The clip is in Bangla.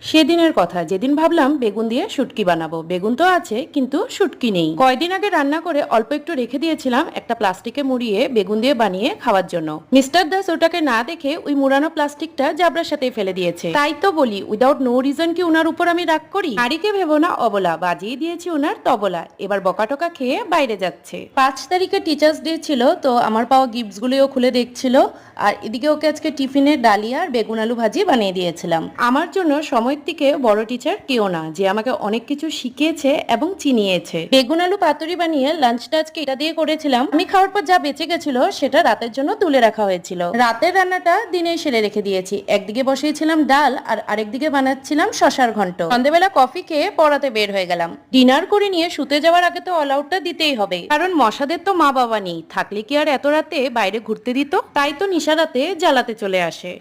সেদিনের কথা, যেদিন ভাবলাম বেগুন দিয়ে শুটকি বানাবো। বেগুন তো আছে কিন্তু শুটকি নেই। কয়দিন আগে রান্না করে অল্প একটু রেখে দিয়েছিলাম একটা প্লাস্টিকে মুড়িয়ে বেগুন দিয়ে বানিয়ে খাওয়ার জন্য। মিস্টার দাস ওটাকে না দেখে ওই মুড়ানো প্লাস্টিকটা জাবরার সাথে ফেলে দিয়েছে। তাই তো বলি, উইদাউট নো রিজন কি উনার উপর আমি রাগ করি? নারীকে ভেবো না অবলা, বাজিয়ে দিয়েছি উনার তবলা। এবার বকাটকা খেয়ে বাইরে যাচ্ছে। 5 তারিখে টিচার্স ডে ছিল, তো আমার পাওয়া গিফটস গুলিও খুলে দেখছিল। আর এদিকে ওকে আজকে টিফিনে ডালিয়া আর বেগুন আলু ভাজি বানিয়ে দিয়েছিলাম। আমার জন্য সময়ের থেকে বড় টিচার কেউ না, যে আমাকে অনেক কিছু শিখিয়েছে এবং চিনিয়েছে। বেগুন আলু পাতুরি বানিয়ে লাঞ্চটা আজকে এটা দিয়ে করেছিলাম। আমি খাওয়ার পর যা বেঁচে গেছিল সেটা রাতের জন্য তুলে রাখা হয়েছিল। রাতের রান্নাটা দিনেই সেরে রেখে দিয়েছি। একদিকে বসিয়েছিলাম ডাল আর আরেকদিকে বানাচ্ছিলাম শশার ঘন্ট। সন্ধ্যেবেলা কফি খেয়ে পড়াতে বের হয়ে গেলাম। ডিনার করে নিয়ে শুতে যাওয়ার আগে তো অল আউটটা দিতেই হবে, কারণ মশাদের তো মা বাবা নেই, থাকলে কি আর এত রাতে বাইরে ঘুরতে দিত? তাই তো নিশা রাতে জ্বালাতে চলে আসে।